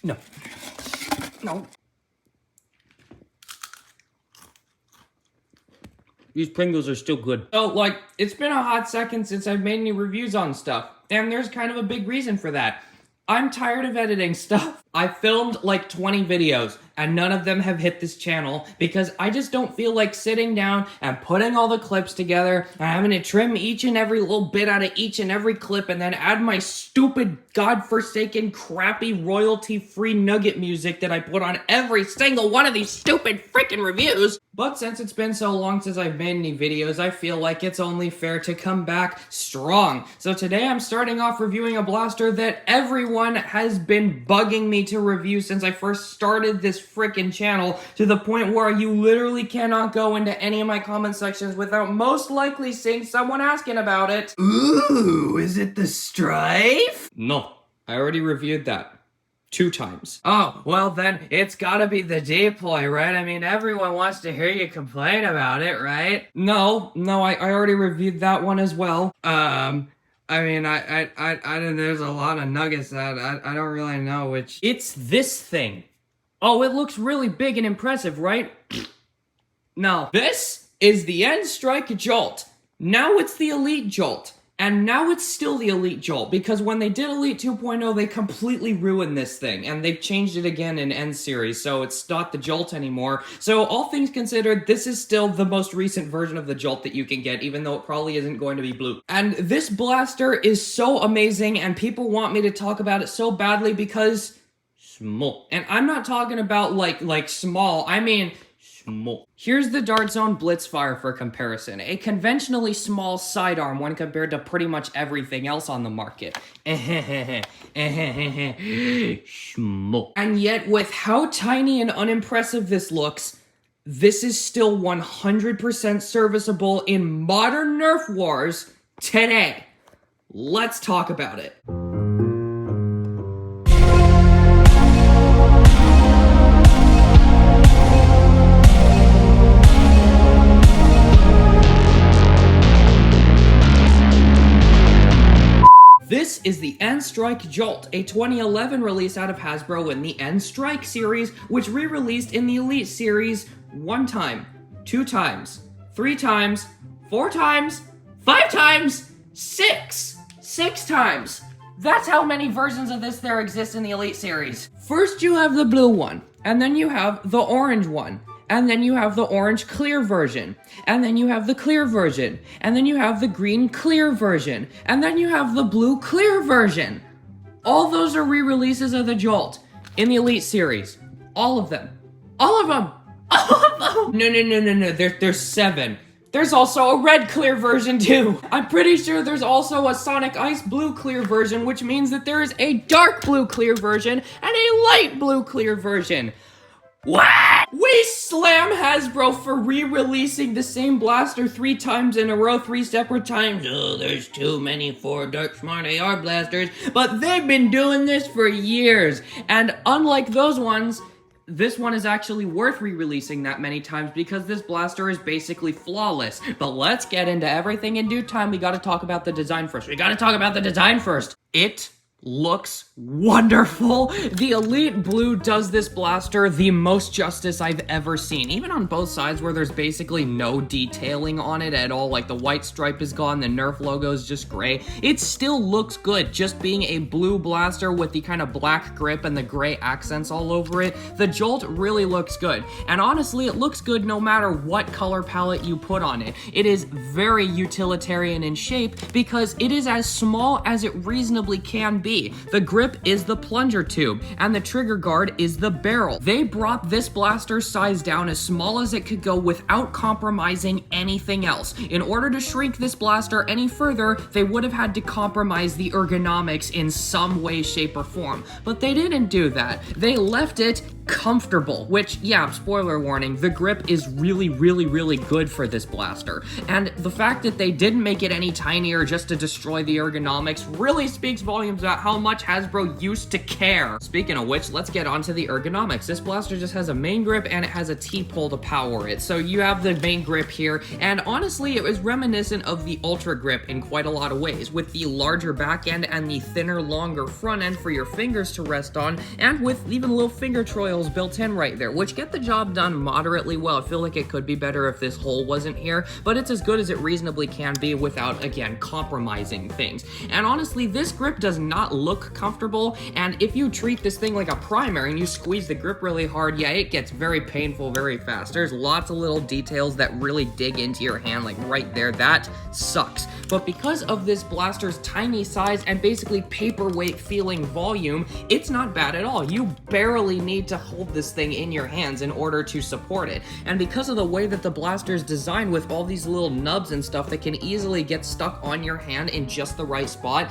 No. No. These Pringles are still good. So, like, it's been a hot second since I've made any reviews on stuff. And there's kind of a big reason for that. I'm tired of editing stuff. I filmed like 20 videos and none of them have hit this channel because I just don't feel like sitting down and putting all the clips together and having to trim each and every little bit out of each and every clip and then add my stupid, godforsaken, crappy, royalty-free nugget music that I put on every single one of these stupid freaking reviews. But since it's been so long since I've made any videos, I feel like it's only fair to come back strong. So today I'm starting off reviewing a blaster that everyone has been bugging me to review since I first started this freaking channel, to the point where you literally cannot go into any of my comment sections without most likely seeing someone asking about it. Ooh, is it the Strife? No, I already reviewed that 2 times. Oh, well then, it's gotta be the Deploy, right? I mean, everyone wants to hear you complain about it, right? No, I already reviewed that one as well. I mean, there's a lot of nuggets that I don't really know which. It's this thing. Oh, it looks really big and impressive, right? No. This is the N-Strike Jolt. Now it's the Elite Jolt. And now it's still the Elite Jolt, because when they did Elite 2.0, they completely ruined this thing, and they've changed it again in N-Series, so it's not the Jolt anymore. So all things considered, this is still the most recent version of the Jolt that you can get, even though it probably isn't going to be blue. And this blaster is so amazing, and people want me to talk about it so badly because small. And I'm not talking about like small, I mean small. Here's the Dart Zone Blitzfire for comparison. A conventionally small sidearm when compared to pretty much everything else on the market. Small. And yet, with how tiny and unimpressive this looks, this is still 100% serviceable in modern Nerf wars today. Let's talk about it. This is the N-Strike Jolt, a 2011 release out of Hasbro in the N-Strike series, which re-released in the Elite series 1 time, 2 times, 3 times, 4 times, 5 times, 6 times. That's how many versions of this there exist in the Elite series. First you have the blue one, and then you have the orange one. And then you have the orange clear version, and then you have the clear version, and then you have the green clear version, and then you have the blue clear version. All those are re-releases of the Jolt in the Elite series. All of them. All of them! All of them! No, there's 7. There's also a red clear version too. I'm pretty sure there's also a Sonic Ice blue clear version, which means that there is a dark blue clear version and a light blue clear version. What? We slam Hasbro for re-releasing the same blaster 3 times in a row, 3 separate times. Oh, there's too many 4 Dark Smart AR blasters, but they've been doing this for years. And unlike those ones, this one is actually worth re-releasing that many times because this blaster is basically flawless. But let's get into everything in due time. We gotta talk about the design first. It looks wonderful. The Elite Blue does this blaster the most justice I've ever seen. Even on both sides where there's basically no detailing on it at all, like the white stripe is gone, the Nerf logo is just gray. It still looks good, just being a blue blaster with the kind of black grip and the gray accents all over it. The Jolt really looks good. And honestly, it looks good no matter what color palette you put on it. It is very utilitarian in shape because it is as small as it reasonably can be. The grip is the plunger tube, and the trigger guard is the barrel. They brought this blaster size down as small as it could go without compromising anything else. In order to shrink this blaster any further, they would have had to compromise the ergonomics in some way, shape, or form. But they didn't do that. They left it comfortable, which, yeah, spoiler warning, the grip is really, really, really good for this blaster. And the fact that they didn't make it any tinier just to destroy the ergonomics really speaks volumes about how much Hasbro used to care. Speaking of which, let's get onto the ergonomics. This blaster just has a main grip and it has a T-pole to power it. So you have the main grip here, and honestly, it was reminiscent of the Ultra Grip in quite a lot of ways, with the larger back end and the thinner, longer front end for your fingers to rest on, and with even little finger trails built in right there, which get the job done moderately well. I feel like it could be better if this hole wasn't here, but it's as good as it reasonably can be without, again, compromising things. And honestly, this grip does not look comfortable, and if you treat this thing like a primary and you squeeze the grip really hard, yeah, it gets very painful very fast. There's lots of little details that really dig into your hand, like right there. That sucks. But because of this blaster's tiny size and basically paperweight feeling volume, it's not bad at all. You barely need to hold this thing in your hands in order to support it. And because of the way that the blaster is designed with all these little nubs and stuff that can easily get stuck on your hand in just the right spot,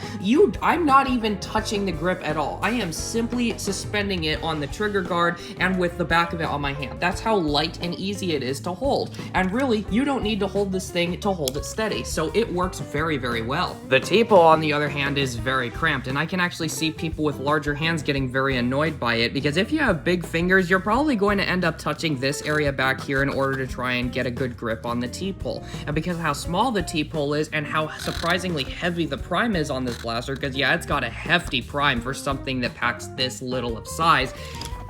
I'm not even touching the grip at all. I am simply suspending it on the trigger guard and with the back of it on my hand. That's how light and easy it is to hold. And really, you don't need to hold this thing to hold it steady, so it works very, very well. The T-pole, on the other hand, is very cramped, and I can actually see people with larger hands getting very annoyed by it, because if you have big fingers, you're probably going to end up touching this area back here in order to try and get a good grip on the T-pole. And because of how small the T-pole is and how surprisingly heavy the prime is on this blaster, because yeah, it's got a hefty prime for something that packs this little of size,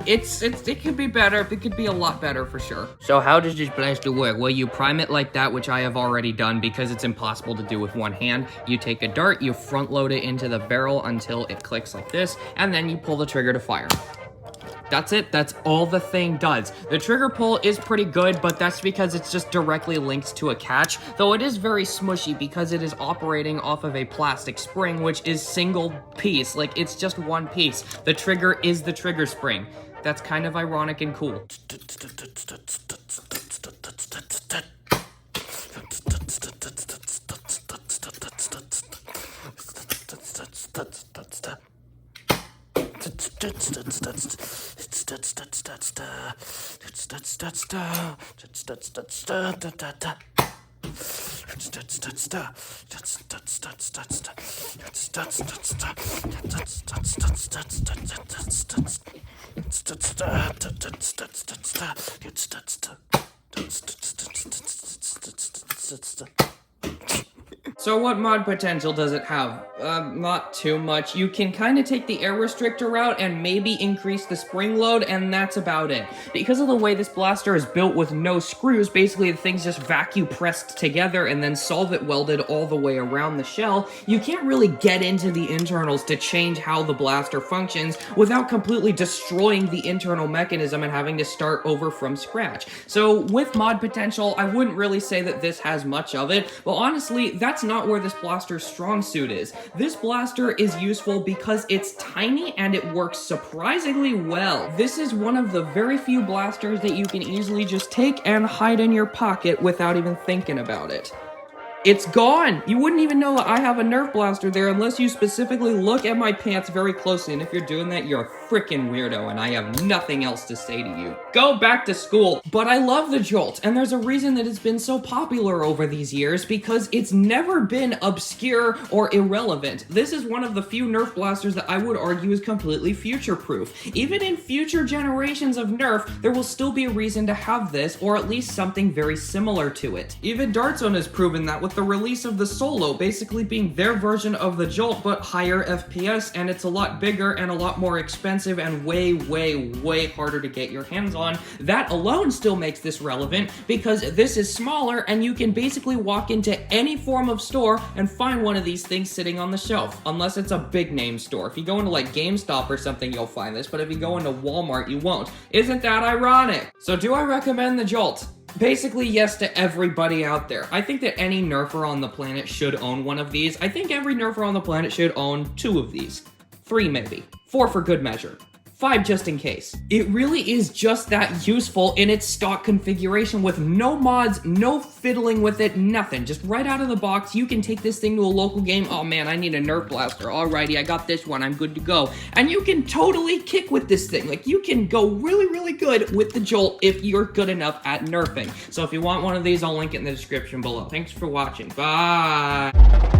it could be better. It could be a lot better for sure. So how does this blaster work? Well, you prime it like that, which I have already done because it's impossible to do with one hand. You take a dart, you front load it into the barrel until it clicks like this, and then you pull the trigger to fire. That's it. That's all the thing does. The trigger pull is pretty good, but that's because it's just directly linked to a catch, though it is very smushy because it is operating off of a plastic spring, which is single piece. Like, it's just one piece. The trigger is the trigger spring. That's kind of ironic and cool. So what mod potential does it have? Not too much. You can kind of take the air restrictor route and maybe increase the spring load, and that's about it. Because of the way this blaster is built with no screws, basically the thing's just vacuum pressed together and then solvent welded all the way around the shell, you can't really get into the internals to change how the blaster functions without completely destroying the internal mechanism and having to start over from scratch. So with mod potential, I wouldn't really say that this has much of it, but honestly, that's not where this blaster's strong suit is. This blaster is useful because it's tiny and it works surprisingly well. This is one of the very few blasters that you can easily just take and hide in your pocket without even thinking about it. It's gone! You wouldn't even know that I have a Nerf blaster there unless you specifically look at my pants very closely, and if you're doing that, you're a freaking weirdo, and I have nothing else to say to you. Go back to school! But I love the Jolt, and there's a reason that it's been so popular over these years, because it's never been obscure or irrelevant. This is one of the few Nerf blasters that I would argue is completely future-proof. Even in future generations of Nerf, there will still be a reason to have this, or at least something very similar to it. Even Dartzone has proven that with the release of the Solo basically being their version of the Jolt, but higher FPS, and it's a lot bigger and a lot more expensive and way, way, way harder to get your hands on. That alone still makes this relevant, because this is smaller and you can basically walk into any form of store and find one of these things sitting on the shelf, unless it's a big name store. If you go into like GameStop or something, you'll find this, but if you go into Walmart, you won't. Isn't that ironic? So do I recommend the Jolt? Basically, yes to everybody out there. I think that any Nerfer on the planet should own one of these. I think every Nerfer on the planet should own 2 of these. 3 maybe. 4 for good measure. 5 just in case. It really is just that useful in its stock configuration with no mods, no fiddling with it, nothing. Just right out of the box, you can take this thing to a local game. Oh man, I need a Nerf blaster. Alrighty, I got this one, I'm good to go. And you can totally kick with this thing. Like, you can go really, really good with the Jolt if you're good enough at nerfing. So if you want one of these, I'll link it in the description below. Thanks for watching. Bye!